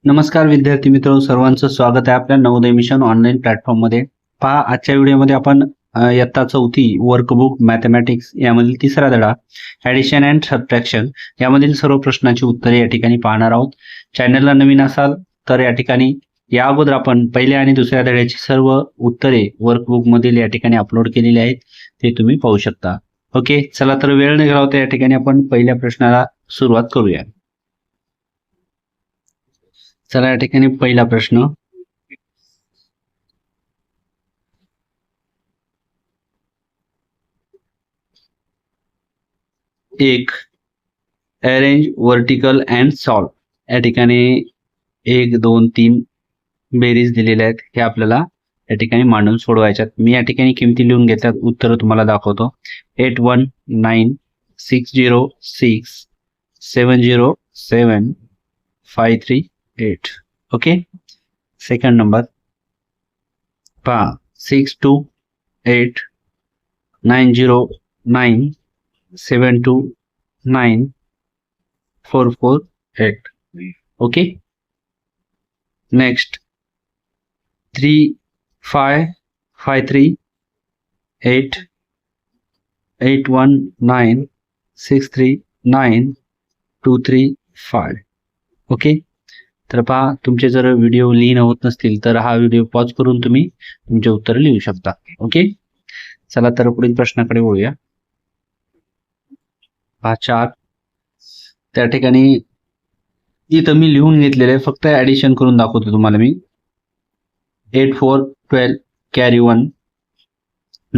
नमस्कार विद्यार्थी मित्र सर्वांचं स्वागत आहे आपल्या नवोदय मिशन ऑनलाईन प्लॅटफॉर्म मध्ये. पहा, आजच्या व्हिडिओमध्ये आपण इयत्ता 4थी वर्कबुक मॅथमॅटिक्स यामधील तिसरा धडा ऍडिशन अँड सबट्रॅक्शन यामधील सर्व प्रश्नांची उत्तरे या ठिकाणी पाहणार आहोत. चॅनलला नवीन असाल तर या ठिकाणी या अगोदर आपण पहिल्या आणि दुसऱ्या धड्याची सर्व उत्तरे वर्कबुक मधील या ठिकाणी अपलोड केलेली आहेत, ते तुम्ही पाहू शकता. ओके, चला तर वेळ न घालवता या ठिकाणी आपण पहिल्या प्रश्नाला सुरुवात करूया. चला या ठिकाणी पहिला प्रश्न. एक, अरेंज वर्टिकल अँड सॉल्व. या ठिकाणी 1, 2, 3 बेरीज दिलेल्या आहेत, हे आपल्याला या ठिकाणी मांडून सोडवायच्यात. मी या ठिकाणी किमती लिहून घेतल्यात, उत्तर तुम्हाला दाखवतो. 8196070753 ओके. सेकंड नंबर पहा, 628909729448 ओके. Next 35538819639235 okay. तर पहा, तुमचे जर व्हिडिओ लिहिणं होत नसतील तर हा व्हिडिओ पॉज करून तुम्ही तुमचे उत्तर लिहू शकता. ओके, चला तर पुढील प्रश्नाकडे वळूया. हा 4. त्या ठिकाणी इथं मी लिहून घेतलेलं आहे, फक्त ऍडिशन करून दाखवतो तुम्हाला मी. 8 4 12 कॅरी 1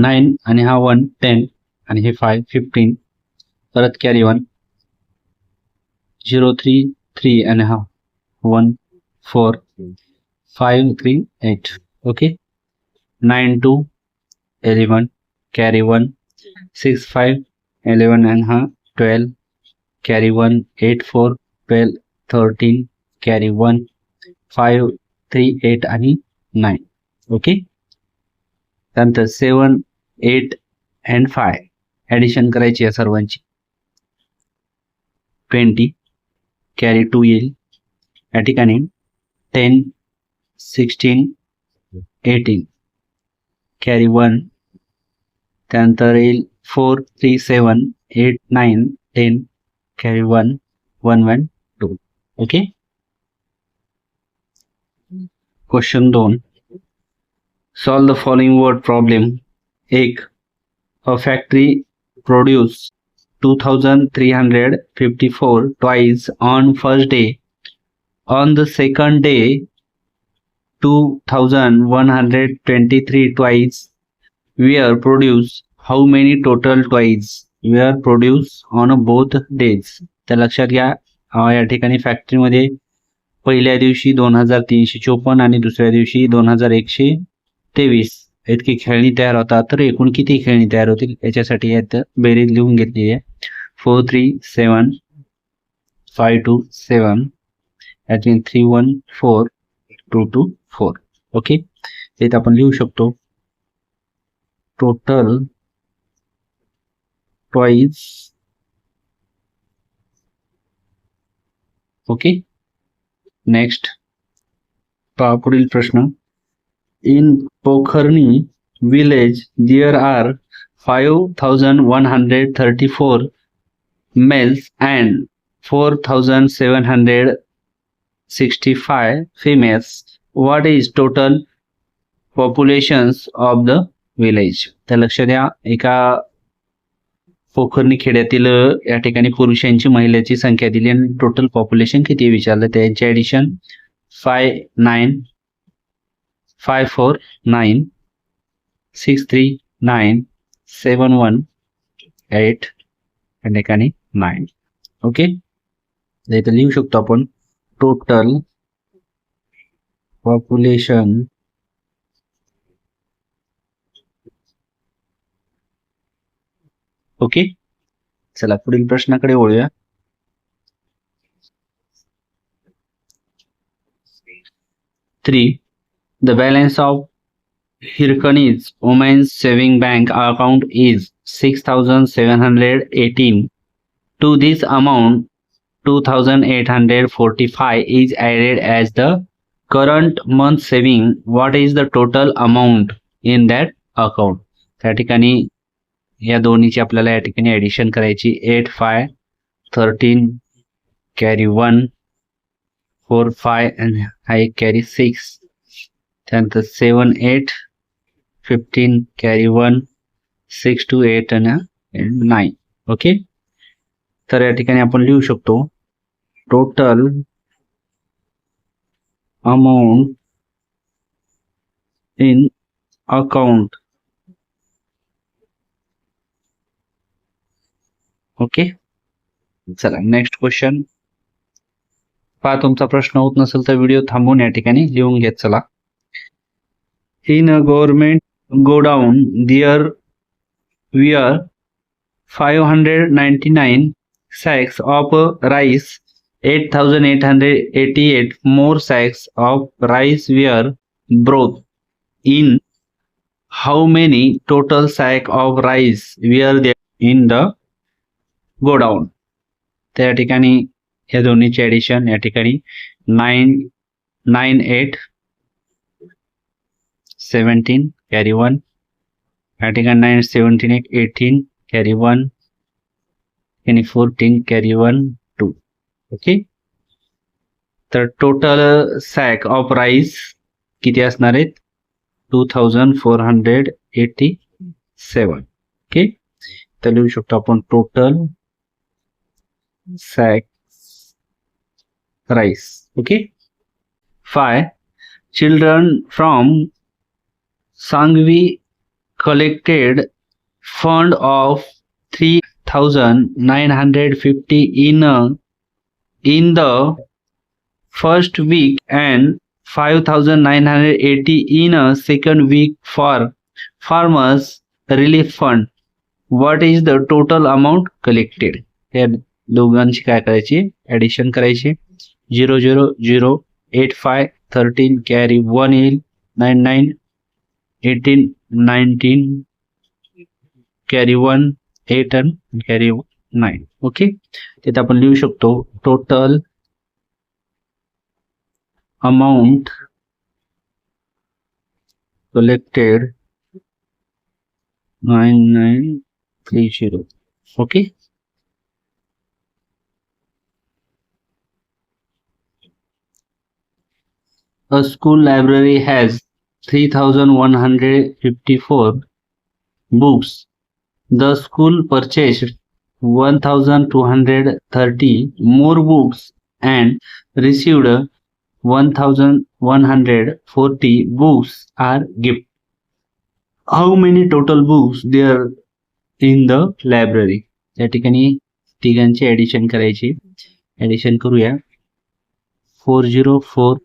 9 आणि हा 1 10 आणि हे 5 15 परत कॅरी 1 0 3 3 आणि हा 1 4 5 3 8 ओके. 9 2 11 कॅरी 1 6 5 11 आणि हा 12 कॅरी 1 8 4 12 13 कॅरी 1 5 3 8 आणि 9 ओके. त्यानंतर 7 8 अँड 5 ऍडिशन करायची या सर्वांची. 20 कॅरी 2 येईल या ठिकाणी. 10 16 18 कॅरी 1 त्यानंतर येईल 4 3 7 8 9 10 carry 1 1 1 2 okay. Question 2. Solve the following word problem. 1. A factory produce 2354 twice on first day. On the second day 2123 twice were produced. How many total twice were produced on both days? तर लक्षात घ्या, या ठिकाणी फॅक्टरीमध्ये पहिल्या दिवशी 2354 आणि दुसऱ्या दिवशी 2123 इतकी खेळणी तयार होतात. तर एकूण किती खेळणी तयार होतील याच्यासाठी यात बेरीज लिहून घेतलेली आहे. 437 527 यात 314 224 ओके. इथे आपण लिहू शकतो टोटल ट्वाइस ओके. नेक्स्ट पहा पुढील प्रश्न. In Pokharni village there are 5134 males and 4765 females. What is total populations of the village? तर लक्ष द्या, एका पोखर्णी खेड्यातील या ठिकाणी पुरुषांची महिलांची संख्या दिली आणि टोटल पॉप्युलेशन किती विचारलं. त्यांचे ऍडिशन 59 549 639 718 या ठिकाणी 9 ओके. इथे लिहू शकतो आपण टोटल पॉप्युलेशन ओके. चला पुढील प्रश्नाकडे वळूया. 3. The balance of Hirkani's Women's Saving Bank account is 6,718. To this amount, 2845 is added as the current month saving. What is the total amount in that account? त्या ठिकाणी या दोन्हीची आपल्याला या ठिकाणी ऍडिशन करायची. 8 5 13 कॅरी 1 4 5 आणि हा एक कॅरी 6. त्यानंतर 7 8 15 कॅरी 1 6 2 8 आणि 9. ओके, तर या ठिकाणी आपण लिहू शकतो total amount in account. Okay, चला नेक्स्ट क्वेश्चन पहा. तुमचा प्रश्न होत नसेल तर व्हिडिओ थांबवून या ठिकाणी लिहून घेत चला. In a government godown there were 599 sacks of rice, 8888 more sacks of rice were brought in. How many total sack of rice were there in the godown? त्या ठिकाणी या दोन्हीचे ऍडिशन या ठिकाणी 9 9 8 17 कॅरी 1. या ठिकाणी 9 17 18 कॅरी 1 आणि 14 कॅरी 1 2. ओके, तर टोटल सॅक ऑफ राईस किती असणार आहेत? 2487. ओके, तर लिहू शकतो आपण total sack rice. Okay, 5 children from Sangvi collected fund of 3950 in the first week and 5980 in a second week for farmers relief fund. What is the total amount collected? या दोघांची काय करायची? ऍडिशन करायची. 00085 13 कॅरी 1 येईल. 99 18 19 कॅरी 1 8 आणि carry 9. Okay, तिथे आपण लिहू शकतो total amount collected 9930. Okay, a school library has 3154 books. The school purchased 1230 more books and received 1140 books are gift. How many total books there in the library? या ठिकाणी तिघांची addition करायची. Addition करूया. 404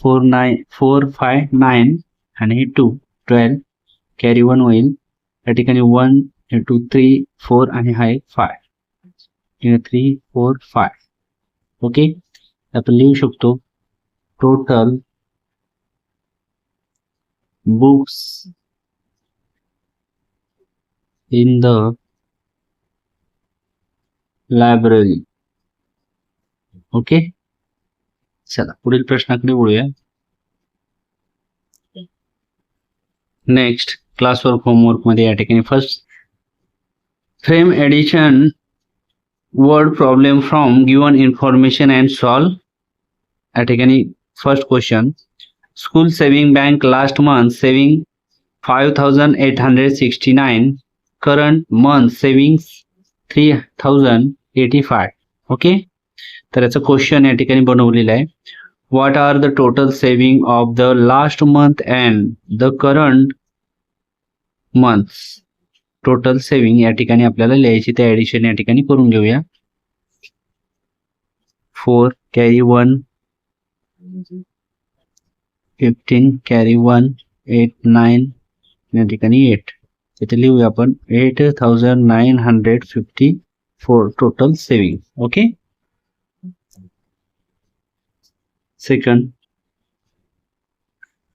459 आणि 2 12 कॅरी 1 होईल. या ठिकाणी 1 2 3 4 आणि हा एक 5 3 4 5. ओके, आपण लिहू शकतो total books in the library. Okay, चला पुढील प्रश्नाकडे वळूया. नेक्स्ट क्लासवर्क होमवर्क मध्ये या ठिकाणी first frame addition word problem from given information and solve. या ठिकाणी first question, school saving bank last month saving 5869, current month savings 3085. Okay, तर याचं क्वेश्चन या ठिकाणी बनवलेलं आहे. What are the total saving of the last month and the current months. Total saving या ठिकाणी आपल्याला लिहायची, ते ऍडिशन या ठिकाणी करून घेऊया. 4 कॅरी 1 15 कॅरी 1 8 9 या ठिकाणी 8. इथे लिहूया आपण 8954 total saving. Okay, second,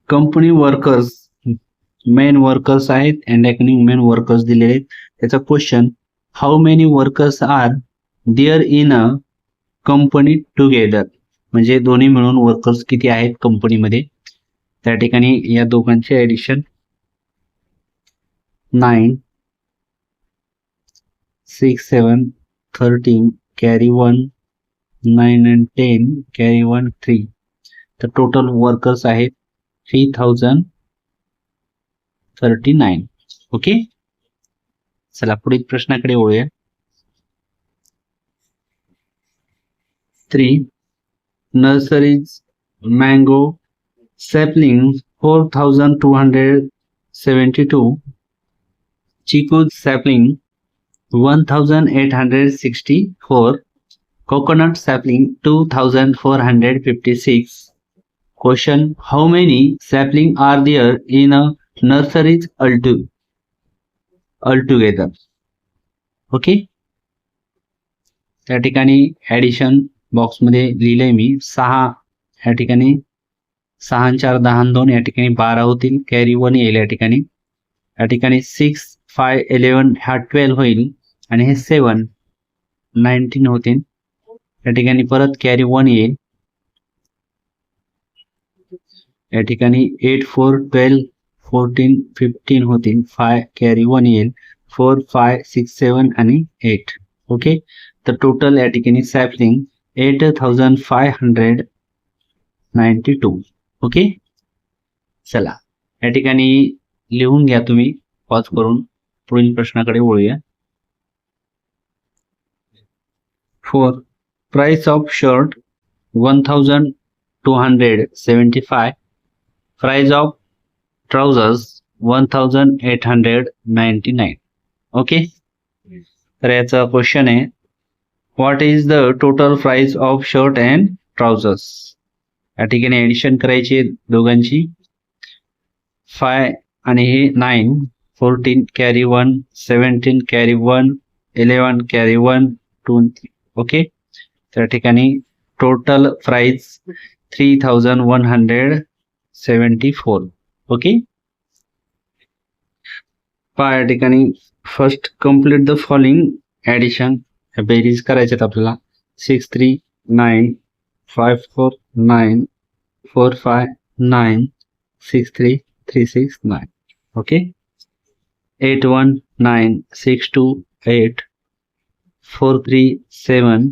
company workers men workers आहेत अँड मेन वर्कर्स दिलेले आहेत. त्याचा question, how many workers are there in a company together, म्हणजे दोन्ही मिळून वर्कर्स किती आहेत कंपनीमध्ये. त्या ठिकाणी या दोघांचे ऍडिशन 9 6 7 13 कॅरी 1 9 and 10 कॅरी 1 3. तर टोटल वर्कर्स आहेत 3039. ओके, चला पुढील प्रश्नाकडे वळूया. 3 nurseries mango sapling 4272, chiku sapling 1864, coconut sapling 2456. Question: how many sapling are there in a nurseries altogether? Okay, त्या ठिकाणी ऍडिशन बॉक्समध्ये लिहिलंय मी 6. या ठिकाणी 6 आणि 4 10 आणि 2 या ठिकाणी 12 होतील, कॅरी 1 येईल. या ठिकाणी 6 5 11 हा 12 होईल आणि हे 7 19 होतील. या ठिकाणी परत कॅरी 1 येईल. या ठिकाणी 8 4 12 14 15 होतील, 5 कॅरी 1 येईल, 4 5 6 7 आणि 8. ओके, तर टोटल या ठिकाणी सॅपलिंग 8592. ओके, चला या ठिकाणी लिहून घ्या तुम्ही पॉज करून. पुढील प्रश्नाकडे वळूया. 4 price of shirt 1275, price of trousers 1899. Okay, तर याचा क्वेश्चन आहे what is the total price of shirt and trousers. या ठिकाणी ऍडिशन करायची दोघांची. 5 आणि हे 9 14 कॅरी 1 17 कॅरी 1 11 कॅरी 1 20. ओके, त्या ठिकाणी टोटल प्राइस 3174. ओके, या ठिकाणी first complete the following addition. बेरीज करायच्यात आपल्याला. 6 3 9 5 4 9 4 5 9 6 3 3 6 9. Okay, 8 1 9 6 2 8 4 3 7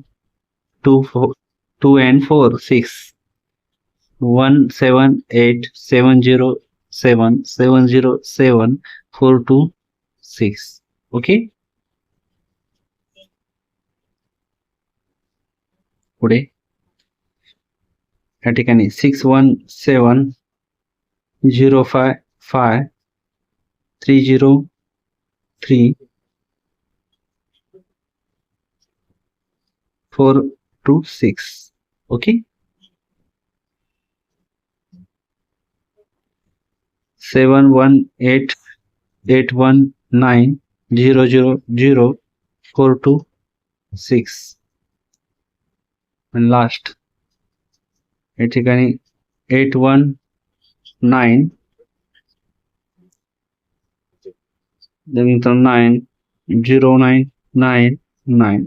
2 4 2 and 4 6 1 7 8 7 0 7 7 0 7 4 2 6. ओके, पुढे या ठिकाणी 6 1 7 0 5 5 3 0 3 4 2 6. ओके, 7 1 8 8 1 9 0 0 0 4 2 6. and last या ठिकाणी 8 1 9 त्यानंतर 9 0 9 9 9.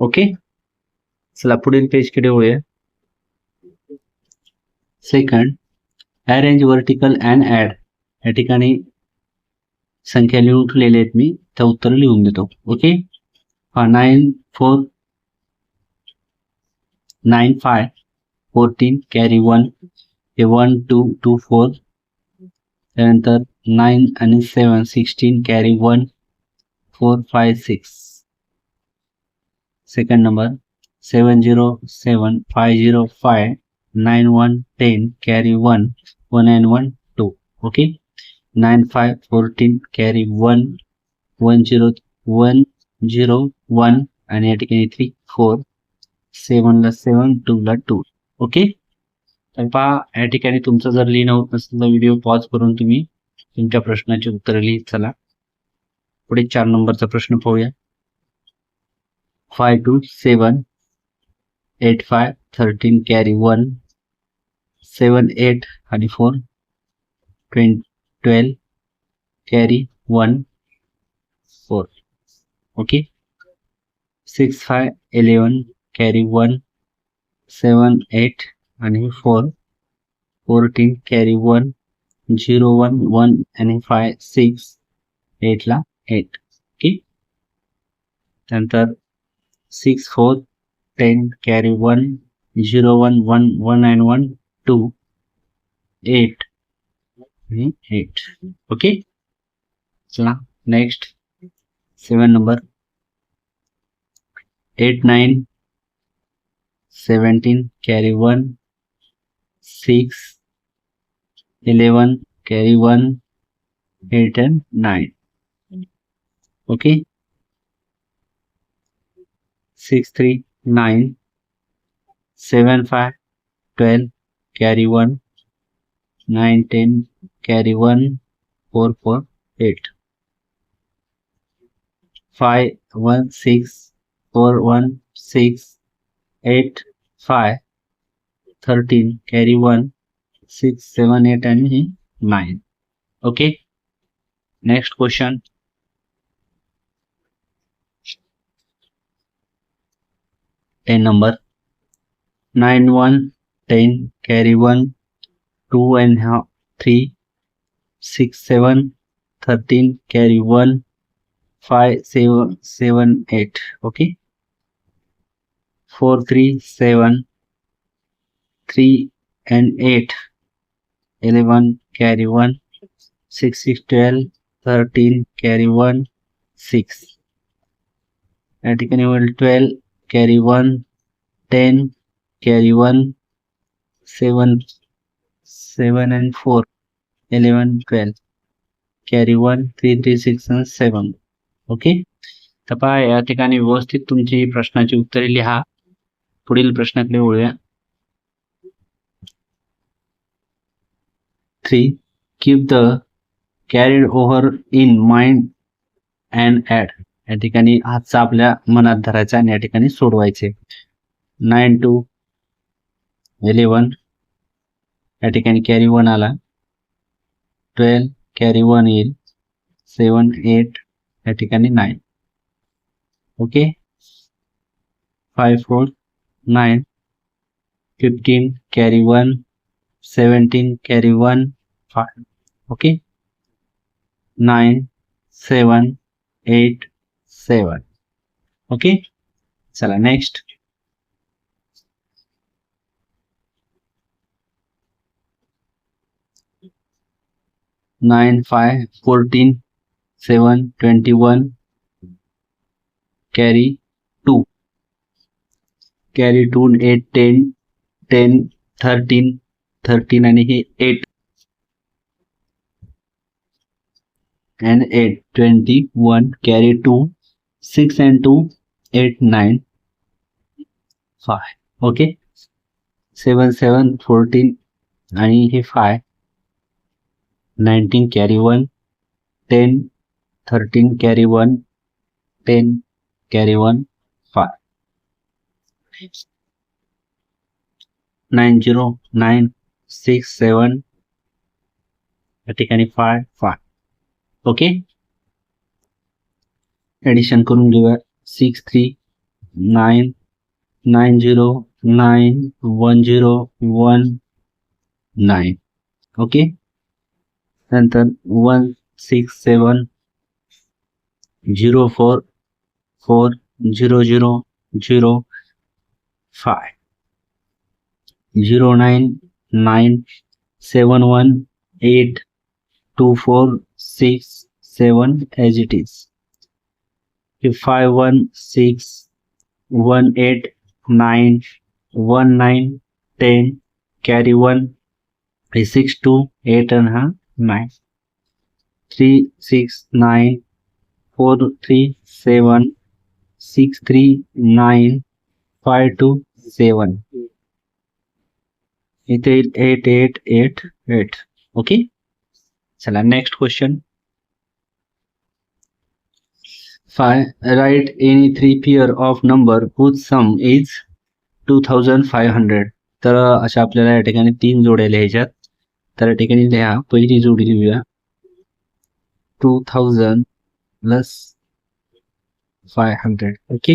ओके, चला पुढील पेजकडे वळूया. Second arrange vertical and add. या ठिकाणी संख्या लिहून ठेवलेल्या आहेत मी, त्या उत्तर लिहून देतो. ओके, 9 4 9 5 14 कॅरी 1 हे 1 2 2 4. त्यानंतर 9 आणि 7 16 carry 1 4 5 6. Second number 7 0 7 5 0 5 9 1 10 carry 1 1 and 1 2. Okay, 9 5 14 carry 1 1 0 1 0 1 आणि या ठिकाणी 3 4 7 ला 7 2 ला 2. ओके, तर पहा या ठिकाणी तुमचं जर लिहिणं होत नसेल तर व्हिडिओ पॉज करून तुम्ही तुमच्या प्रश्नाची उत्तरं लिहित चला. पुढे 4 नंबरचा प्रश्न पाहूया. 5 2 7 8 5 13 कॅरी 1 7 8 आणि 4 12 कॅरी 1 4. ओके, 6 5 11 कॅरी 1 7 8 आणि 4 14 कॅरी 1 0 1 1 आणि 5 6 8 ला 8. ओके. नंतर 6 4 10 कॅरी 1 0 1 1 1 and 1 2 8 आणि 8. ओके. चला next 7 number 8 9 17 carry 1 6 11 carry 1 8 and 9. Okay. 6 3 9 7 5 12 carry 1 9 10 carry 1 4 4 8 5 1 6 4 1 6 8 5 13 carry 1 6 7 8 आणि 9. Okay. Next question 10 number 9 1 10 carry 1 2 and 3 6 7 13 carry 1 5 7 7 8. Okay. 4 3 7 3 and 8 11 carry 1 6 6 12 13 carry 1 6. At equal 12 carry 1 10 carry 1 7 7 and 4 11 12 carry 1 3 3 6 and 7. Okay. तर पहा या ठिकाणी व्यवस्थित तुमची प्रश्नाची उत्तरे लिहा. पुढील प्रश्नाकडे वळूया. 3 keep the carried over in mind and add. या ठिकाणी हातचा आपल्या मनात धरायचा आणि या ठिकाणी सोडवायचे. 9 2 11 या ठिकाणी कॅरी 1 आला. 12 कॅरी 1 येईल. 7 8 या ठिकाणी 9. Okay. 5 4 9 15 carry 1 17 carry 1 5. Okay. 9 7 8 7. Okay. चला नेक्स्ट 9 5 14 7 21 carry 2 carry 2 8 10 10 13 13 आणि हे 8 and 8 21 carry 2 6 and 2 8 9 5. ओके. 7 7 14 आणि हे 5 19 carry 1 10 13 carry 1 10 carry 1 5. 9 0 9 6 7 या ठिकाणी 5 5. ओके. ऍडिशन करून घेऊया. 6 3 9 9 0 9 1 0 1 9. ओके. नंतर 1 6 7 0 4 4 0 0 0 5 0 9 9 7 1 8 2 4 6 7 as it is. 5 1 6 1 8 9 1 9 10 carry 1 6 2 8 and 9 3 6 9 4 3 7 6 3 9 5 2 7. इथे 8 8 8 8. ओके. चला next question 5 write any three pair of number whose sum is 2500. तर अशा आपल्याला या ठिकाणी 3 जोड्या लिहायच्यात. तर या ठिकाणी लिहा. पहिली जोडी लिहूया 2000 plus 500. ओके.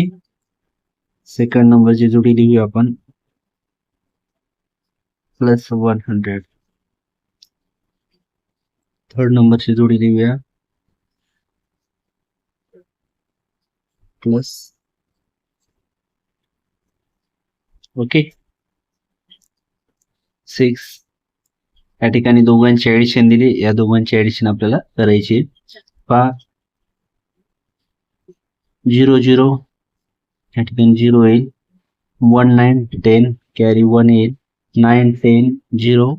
सेकंड नंबरची जोडी लिहूया आपण +100. थर्ड नंबरची जोडी लिहूया प्लस. ओके 6. या ठिकाणी दोघांची ऍडिशन दिली, या दोघांची ऍडिशन आपल्याला करायची. पहा 0 0 या ठिकाणी 0 येईल. 1 9 10 कॅरी 1 येईल. 9 10 0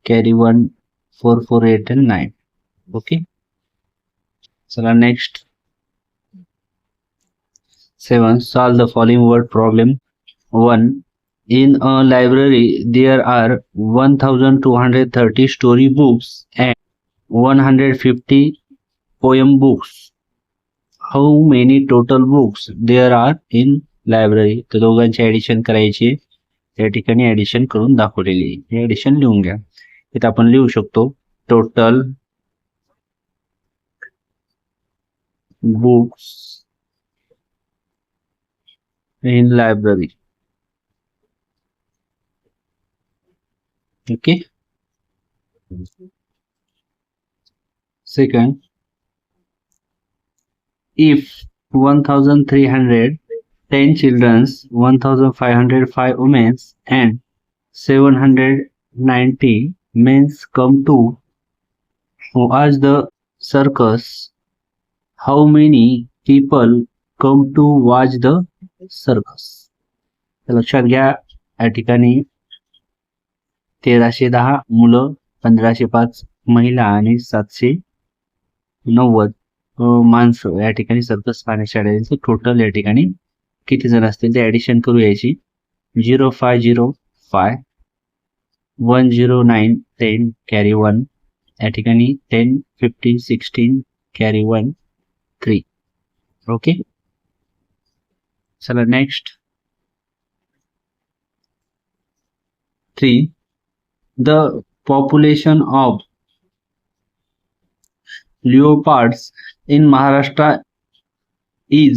कॅरी 1 4 4 8 and 9. ओके चला next 7. Solve the following word problem. 1. In a library there are 1230 story books and 150 poem books. How many total books there are in library? तर दोघांची ऍडिशन करायची. या ठिकाणी ऍडिशन करून दाखवलेली आहे. ऍडिशन लिहून घ्या. इथे आपण लिहू शकतो total books in library. Okay. Second, if 1310 children, 1505 women and 790 men come to watch the circus, how many people come to watch the circus? लक्षात घ्या या ठिकाणी 1310 मुलं, 1505 महिला आणि 790 माणसं या ठिकाणी सर्कस पाहण्याच्या आलेले टोटल या ठिकाणी किती जण असतील ते ऍडिशन करू यायची. 0505 109 10 कॅरी 1 या ठिकाणी 10 15 16 कॅरी 1 3. ओके चला next 3. The population of leopards in Maharashtra is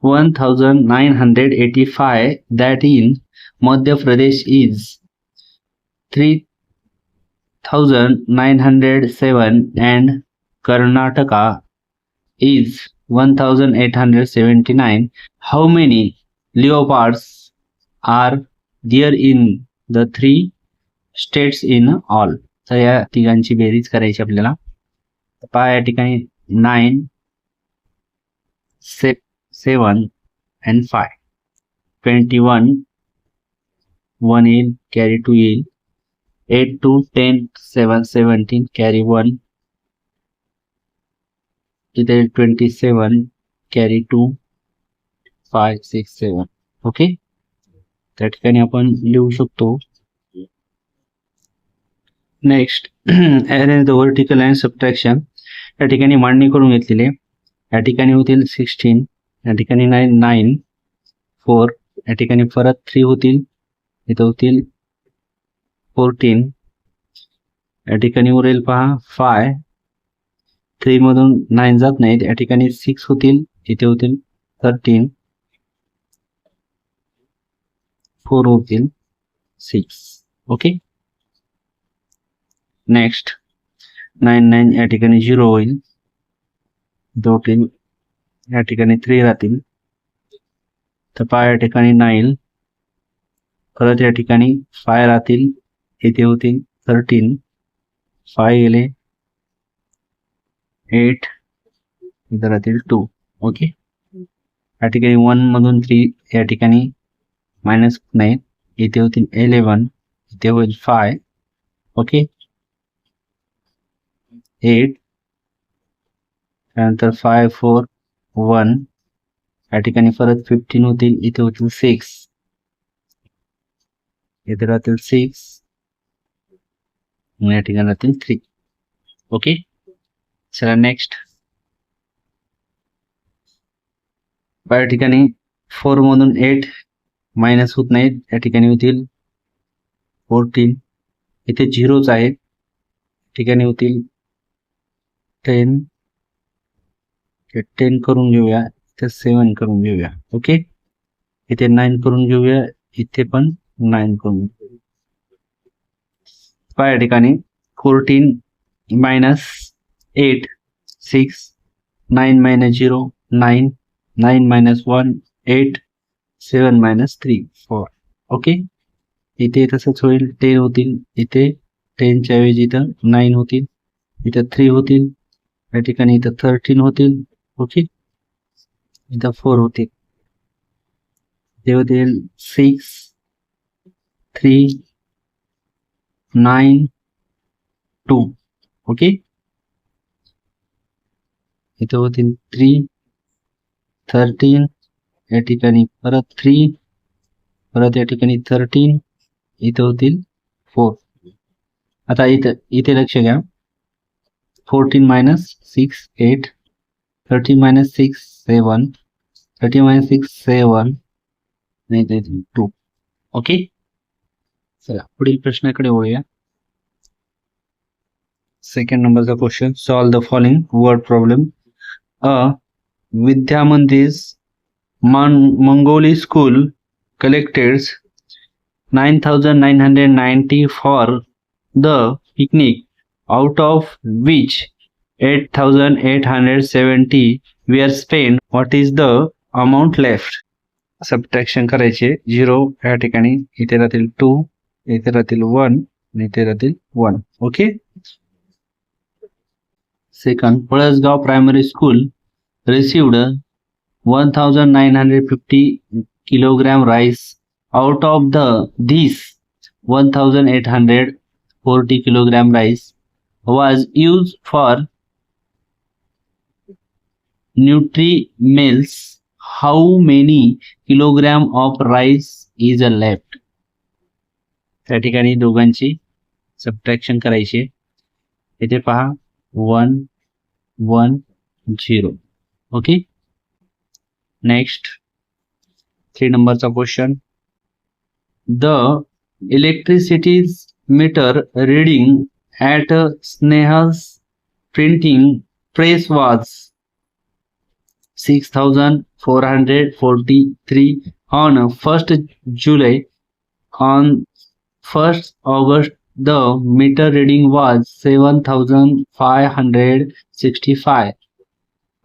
1985, that in Madhya Pradesh is 3907 and Karnataka is 1879. How many leopards are there in the 3 states in all? तर या तिघांची बेरीज करायची आपल्याला. पहा या ठिकाणी 9 7 and 5 21 1 येईल कॅरी 2 येईल. 8 2 10 7 17 कॅरी 1 इथे 27 कॅरी 2 5 6 7. ओके त्या ठिकाणी आपण लिहू शकतो. Next arrange the vertical and subtraction. या ठिकाणी मांडणी करून घेतलेली. या ठिकाणी होतील 16, या ठिकाणी 9 9 4, या ठिकाणी परत 3 होतील, इथे होतील 14, या ठिकाणी उरेल पहा 5, 3 मधून 9 जात नाहीत, या ठिकाणी 6 होतील, इथे होतील 13, 4 होतील 6. ओके नेक्स्ट 9 9 या ठिकाणी 0 होईल, 2 या ठिकाणी 3 राहतील. तर पहा या ठिकाणी 9, परत या ठिकाणी 5 राहतील, इथे होतील 13, 5 गेले 8, इथे राहतील 2. ओके या ठिकाणी 1 मधून 3 या ठिकाणी मायनस नाही, इथे होतील 11, इथे होईल 5. ओके 8 त्यानंतर 5 4 1 या ठिकाणी परत 15 होतील, इथे होतील 6, इथे राहतील 6, या ठिकाणी राहतील 3. ओके चला नेक्स्ट या ठिकाणी 4 मधून 8 मायनस होत नाहीत, या ठिकाणी होतील 14, इथे 0च आहेत, ठिकाणी होतील 10 करून घेऊया, इथे 7 करून घेऊया. ओके इथे 9 करून घेऊया, इथे पण 9 करून घेऊया. या ठिकाणी 14 minus 8 6 9 minus 0 9 9 minus 1 8 7 minus 3 4. Okay, इथे तसंच होईल, 10 होतील, इथे 10 च्या ऐवजी इथं 9 होतील, इथं 3 होतील, या ठिकाणी इथं 13 होतील. ओके, इथं 4 होतील, ते होतील 6 3 9 2. ओके, इथं होतील 3 13, या ठिकाणी परत 3, परत या ठिकाणी 13, इथं होतील 4. आता इथे लक्ष द्या, 14 minus 6 8, 13 minus 6 7, 13 minus 6 7, नाही 2. ओके, चला पुढील प्रश्नाकडे वळूया. सेकंड नंबरचा question, solve the following word problem. A Vidya Mandir's Mongoli school collected 9,990 for the picnic, out of which 8,870 were spent. What is the amount left? Subtraction करायचे. 0 या ठिकाणी, इथे राहतील 2, इथे राहतील 1, इथे राहतील 1. Okay. Second, Palasgaon primary school received 1,950 kilogram rice. Out of these 1,840 kilogram rice was used for Nutri-Mills. How many kilogram of rice is left? त्या ठिकाणी दोघांची सबट्रॅक्शन करायची. इथे पहा 1 1 0. ओके, नेक्स्ट 3 नंबरचा question. The electricities meter reading at Snehal's printing press was 6,443 on 1st July. On 1st August the meter reading was 7,565.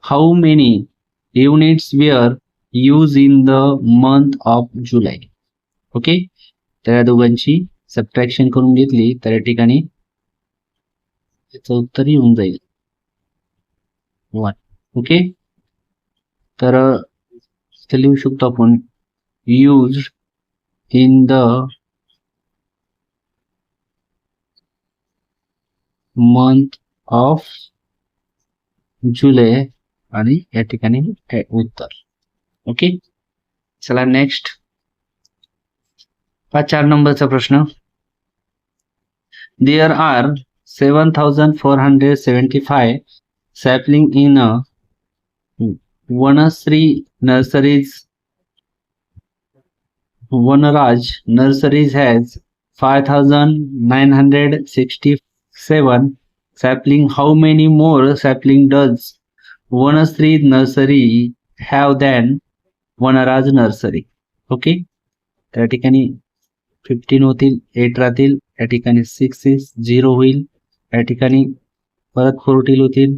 How many units were used in the month of July? Okay, तर या दोघांची subtraction करून घेतली तर या ठिकाणी याचं उत्तर येऊन जाईल 1. ओके, तर इथे लिहू शकतो आपण used in the month of July आणि या ठिकाणी उत्तर. ओके, चला नेक्स्ट 4 नंबरचा प्रश्न. There are 7,475 saplings in a Vanasri nurseries. Vanaraj nurseries has 5,967 sapling. How many more sapling does Vanasri nursery have than Vanaraj nursery? Okay, त्या ठिकाणी 15 होतील, 8 राहतील, या ठिकाणी 6 0 होईल, या ठिकाणी परत 14 होतील,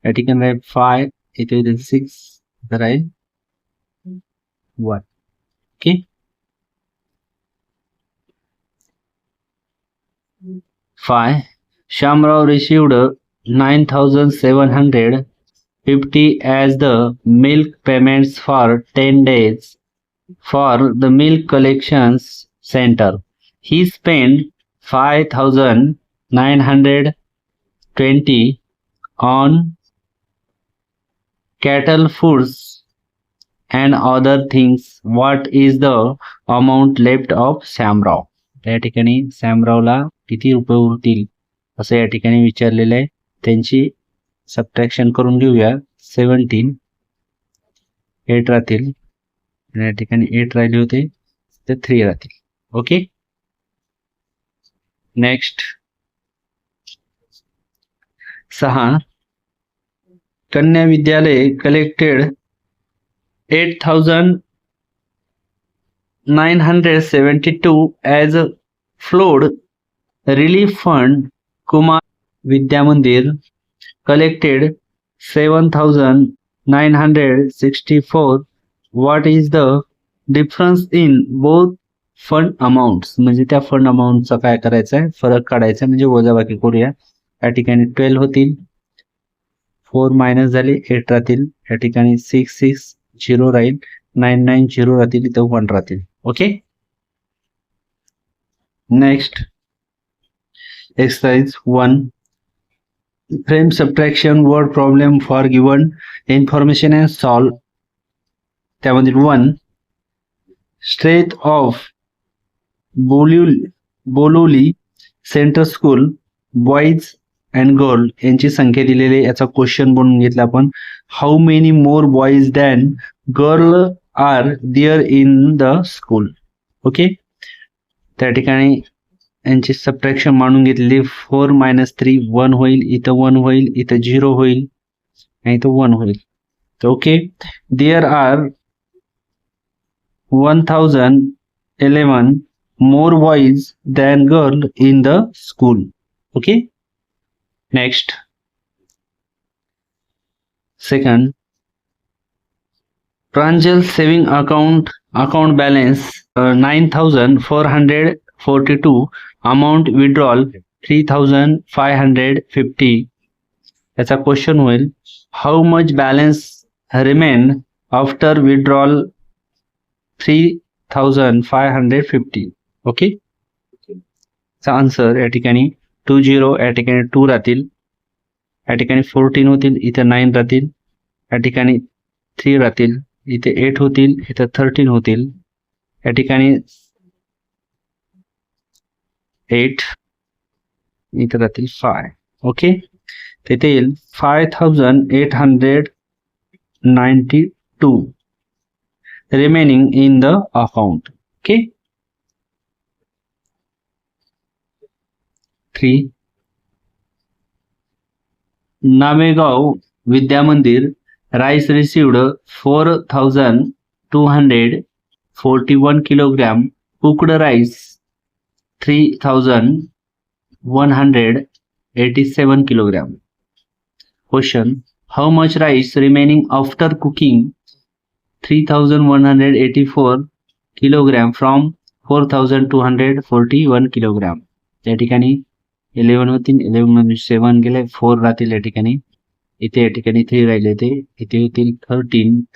या ठिकाणी राहील 5, इथे 6 राहील 1. Okay, 5. Shamrao received 9,750 as the milk payments for 10 days for the milk collections center. He spent 5,920 on cattle foods and other things. What is the amount left of Shamrao? या ठिकाणी सॅमरावला किती रुपये उरतील असं या ठिकाणी विचारलेलं आहे. त्यांची सबट्रॅक्शन करून घेऊया. 17 8 राहतील, या ठिकाणी 8 राहिले होते ते 3 राहतील. Okay, next 6. कन्या विद्यालय collected 8,000 972 as a flood relief fund. Kumar Vidya Mandir collected 7,964. What is the difference in both fund amounts? म्हणजे त्या फंड अमाऊंटचा काय करायचं आहे, फरक काढायचा म्हणजे वजाबाकी करूया. या ठिकाणी 12 होतील, 4 मायनस झाले, 8 राहतील. या ठिकाणी 660 राहील, 990 राहतील, इथं 1 राहतील. Okay. Next exercise 1. Frame subtraction word problem for given information and solve. त्यामधील 1. Strength of Bololi center school boys and girl यांची संख्या दिलेली, याचा क्वेश्चन बनवून घेतला आपण. How many more boys than girl are there in the school. Okay. त्या ठिकाणी यांची सबट्रॅक्शन मांडून घेतलेली. 4 मायनस 3 1 होईल, इथं 1 होईल, इथं 0 होईल आणि इथं 1 होईल. तर okay. There are 1011 more boys than girl in the school. Okay. Next. Second. Pranjal saving account balance 9,442. Amount withdrawal 3,550. याचा क्वेश्चन होईल. How much balance remain after withdrawal 3,550. Okay. चा आन्सर या ठिकाणी 20, या ठिकाणी 2 राहतील, या ठिकाणी 14 होतील, इथे 9 राहतील, या ठिकाणी 3 राहतील, इथे 8 होतील, इथे 13 होतील, या ठिकाणी 8, इथे राहतील 5. ओके. तिथे येईल 5,892 remaining in the account. Okay. 3. Namegaon Vidya Mandir rice received 4,241 kilogram, cooked rice 3,187 kilogram. Question. How much rice remaining after cooking 3,184 kilogram from 4,241 kilogram. या ठिकाणी 11 होतील, 11 मधून 7 गेले, 4 राहतील, या ठिकाणी इथे, या ठिकाणी 3 राहिले, इथे होतील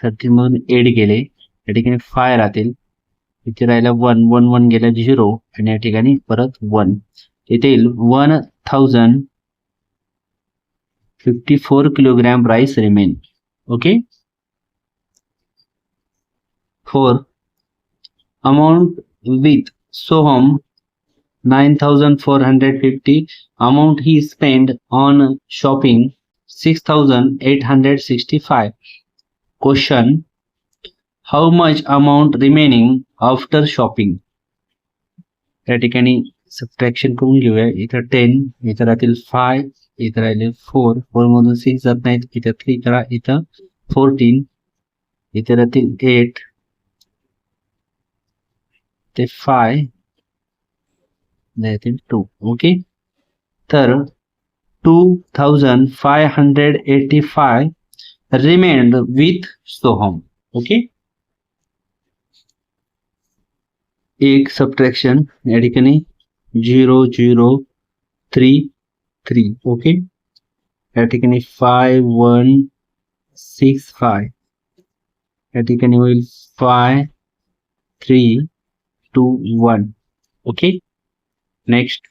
13 मधून 8 गेले, या ठिकाणी 5 राहतील, इथे राहिला 1 गेला 0 आणि या ठिकाणी परत 1. इथे येईल 1,054 kilogram rice remain. Okay. 4. Amount with Soham 9,450. Amount he spent on shopping 6,865. Question. How much amount remaining after shopping? या ठिकाणी सबट्रॅक्शन करून घेऊया. इथं 10, इथं राहतील 5, इथं राहिले 4, 4 मधून 6 जात नाहीत, इथं 3 करा, इथं 14, इथे राहतील 8 ते 5, राहतील 2. ओके. तर 2,585 remained with Soham. ओके. एक सबट्रॅक्शन या ठिकाणी 0,033. ओके. या ठिकाणी 5,165, या ठिकाणी होईल 5,321. ओके. नेक्स्ट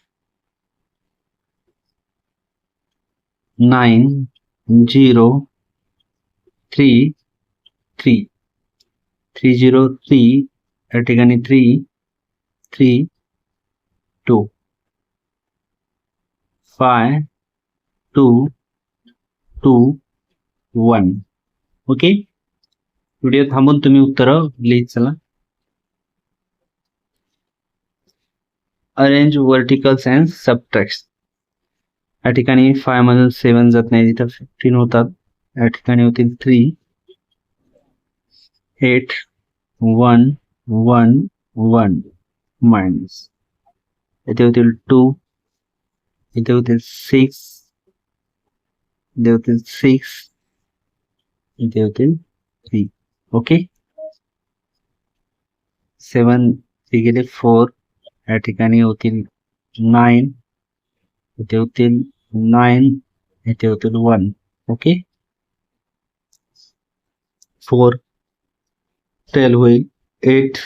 9,033 303, या ठिकाणी 3,3,2 5,2,2,1. ओके. व्हिडिओ थांबून तुम्ही उत्तर लिहित चला. Arrange verticals and subtracts. या ठिकाणी 5 मधून 7 जात नाही, इथं 15 होतात, या ठिकाणी होतील 3, 8, 1, 1, 1 मायनस इथे होतील 2, इथे होतील 6, इथे होतील 6, इथे होतील 3. ओके, 7 गेले 4, या ठिकाणी होतील 9, इथे होतील 9, इथे होतील 1. ओके, 4 12 होईल, 8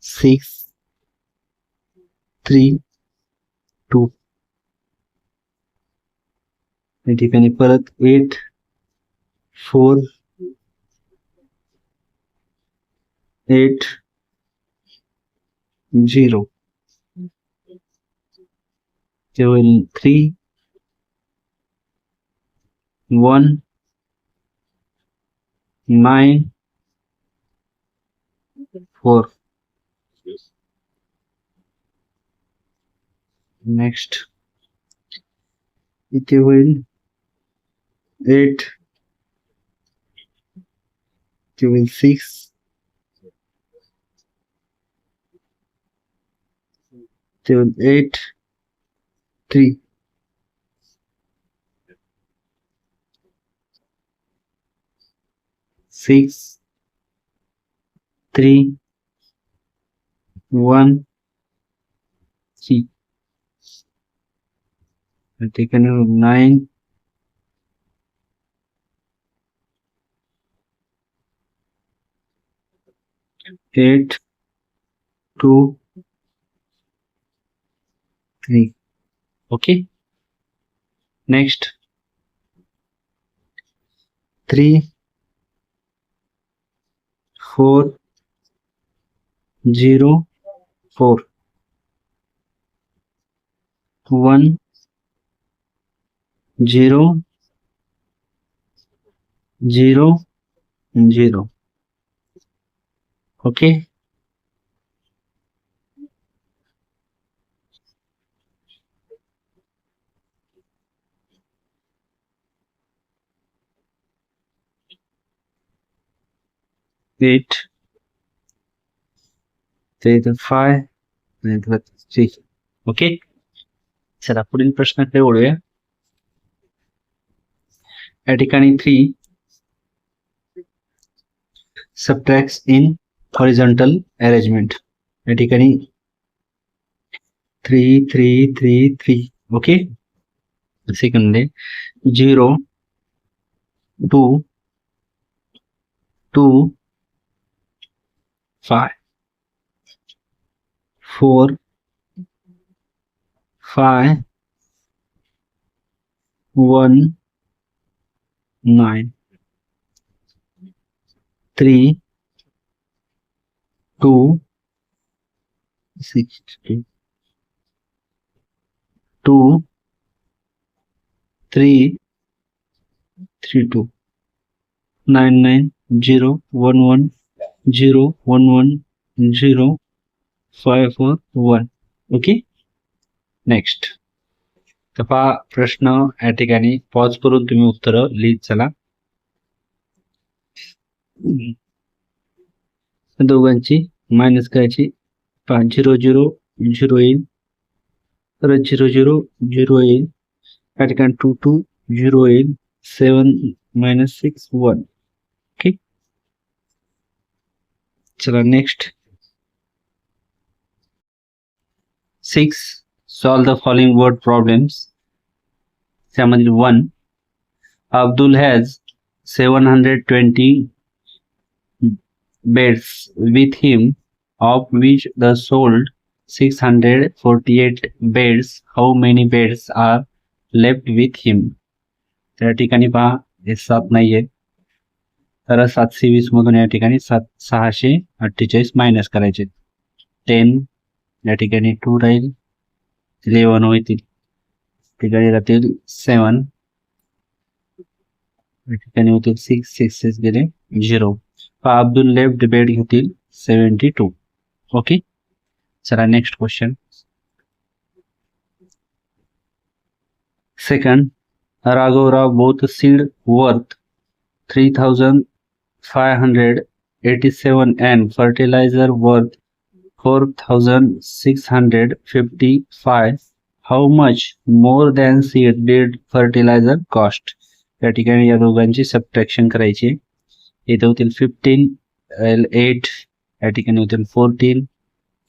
6 3 2. या ठिकाणी परत 8 4 8 0, ते होईल 3 1 9 4. नेक्स्ट इथे होईल 8, इथे होईल 6, इथे होईल 8 3. Six, 3, 1, 3. I take a 9, 8, 2, 3. Okay. Next 3, 4, 0, 4, 1, 0, 0, 0. Okay. Eight, 5, 3. Okay, चला पुढील प्रश्नाकडे वळूया. या ठिकाणी 3 subtracts in horizontal arrangement. या ठिकाणी 3 3 3 3. Okay, second 0 2 2 5 4 5 1 9 3 2 6 2 3 3 2 9 9 0 1 1 0 1 1 0 5 4 1. Okay, next. तर पहा प्रश्न या ठिकाणी पॉज करून तुम्ही उत्तर लिहित चला. दोघांची मायनस करायची. 0 0 0 येईल, परत 0 0 0 येईल, या ठिकाणी 2 2 0 येईल, 7 -6 1. ओके, चला next. 6 solve the following word problems. त्यामधील 1 Abdul has 720 beds with him, of which the sold 648 beds. How many beds are left with him? त्या ठिकाणी पहा हे 7 नाहीये, तर 720 मधून या ठिकाणी 648 मायनस करायचे. 10 या ठिकाणी 2 राहील, 11 होतील, ठिकाणी राहतील 7, या ठिकाणी होतील 6 6 गेले 0. अब्दुल लेफ्ट बेड होतील 72. ओके, चला next question. Second Raghavra both seed worth 3,500 87 and fertilizer worth 4655. How much more than seed did fertilizer cost? या ठिकाणी या दोघांची सबट्रॅक्शन करायची. इथे होतील 15 8, या ठिकाणी होतील 14,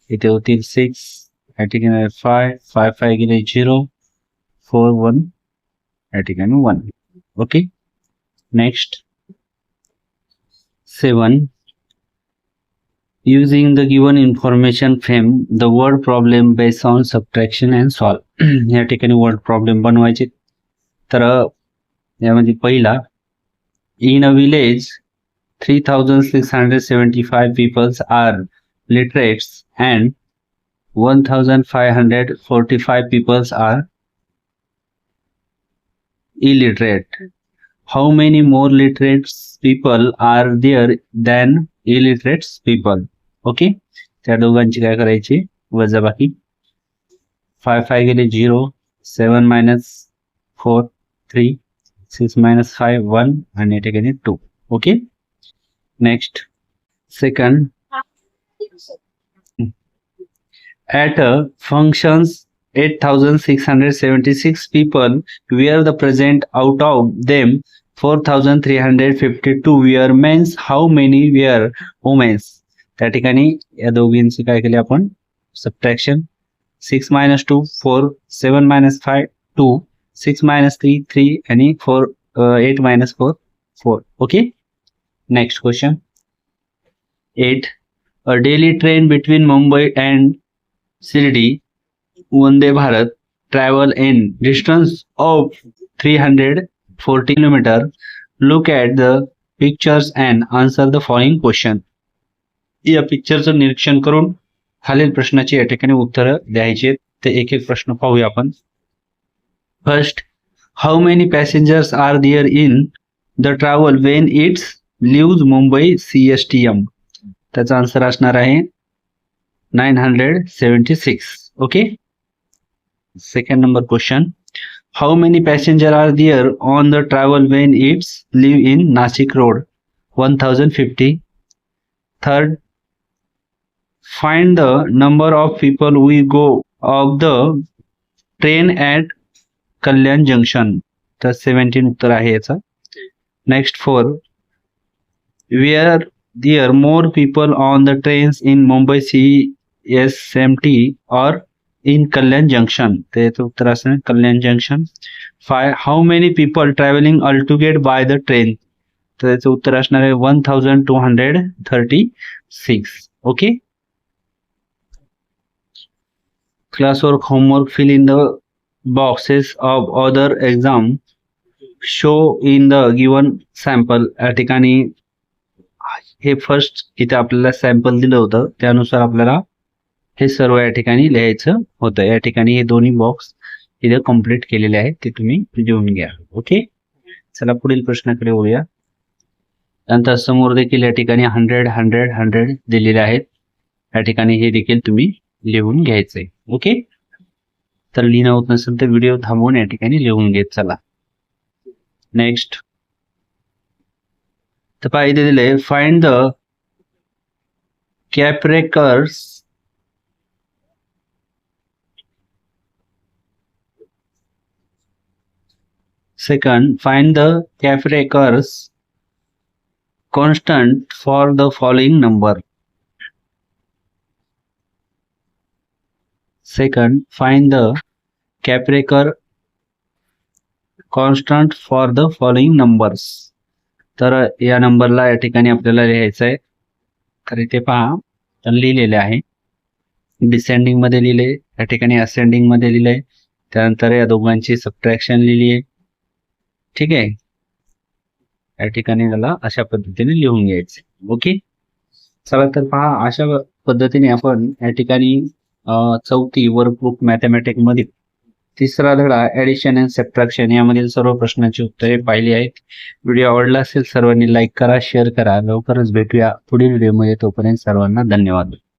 इथे होतील 6, या ठिकाणी 5 5 गेले 0, 4 1, या ठिकाणी 1. Okay. Next 7. Using the given information frame the word problem based on subtraction and solve. या ठिकाणी वर्ड प्रॉब्लेम बनवायचे. तर यामध्ये पहिला, in a village 3675 people are literates and 1545 people are illiterate. How many more literate people are there than illiterate people? Okay. त्या दोघांची काय करायची वजाबाकी. 5 गेले 0, 7 - 4 3, 6 - 5 1 आणि या ठिकाणी 2. Okay. Next second, at functions 8676 people were the present. Out of them 4352 were men's. How many were women's? त्या ठिकाणी या दोघींची काय केली आपण सबट्रॅक्शन. 6 - 2 4, 7 - 5 2, 6 - 3 3 आणि 4 8 - 4 4. Okay. Next question 8. A daily train between Mumbai and Shirdi, Vande Bharat, travel in distance of 340 km. Look at the pictures and answer the following question. या पिक्चरचं निरीक्षण करून खालील प्रश्नाची या ठिकाणी उत्तरं द्यायची. ते एक एक प्रश्न पाहूया आपण. First, how many passengers are there in the travel when it's leaves Mumbai CSTM? त्याचा आन्सर असणार आहे 976. Okay. Second number question, how many passenger are there on the travel when it's leave in Nashik road? 1050. Third, find the number of people we go of the train at Kalyan Junction. तर 17 उत्तर आहे याचा. Next 4, were there more people on the trains in Mumbai CSMT or in Kalyan Junction? त्याचं उत्तर असणार कल्याण junction. 5, how many people traveling altogether by the train? तर त्याचं उत्तर असणार आहे 1236. Okay. Classwork homework, fill in the boxes of other exam show in the given sample. या ठिकाणी हे फर्स्ट इथे आपल्याला सॅम्पल दिलं होतं त्यानुसार आपल्याला हे सर्व या ठिकाणी लिहायचं होतं. या ठिकाणी हे दोन्ही बॉक्स इथे कंप्लीट केलेले आहेत, ते तुम्ही लिहून घ्या. ओके. चला पुढील प्रश्नाकडे वळूया. नंतर समोर देखील या ठिकाणी 100 100 100 दिलेले आहेत. या ठिकाणी हे देखील तुम्ही लिहून घ्यायचंय. ओके. तर लिहिणं होत नसेल तर व्हिडिओ थांबवून या ठिकाणी लिहून घेत चला. नेक्स्ट, तर पहा इथे दिले, find the Kaprekar's second, find the Kaprekar's constant for the following number. Second, find the Kaprekar constant for the following numbers. तर या नंबरला या ठिकाणी आपल्याला लिहायचं आहे. तर इथे पहा लिहिलेले आहे. डिसेंडिंग मध्ये लिहिले, या ठिकाणी असेंडिंग मध्ये लिहिले, त्यानंतर या दोघांची सबट्रॅक्शन लिहिली आहे. ठीक आहे. या ठिकाणी त्याला अशा पद्धतीने लिहून घ्यायचे. ओके. चला तर पहा अशा पद्धतीने आपण या ठिकाणी चौथी वर्कबुक मॅथमॅटिक्स मध्ये तिसरा धडा ऍडिशन अँड सबट्रॅक्शन यामधील सर्व प्रश्नांची उत्तरे पाहिली आहेत. व्हिडिओ आवडला असेल सर्वांनी लाईक करा, शेअर करा. लवकरच भेटूया पुढील व्हिडिओमध्ये. तोपर्यंत सर्वांना धन्यवाद.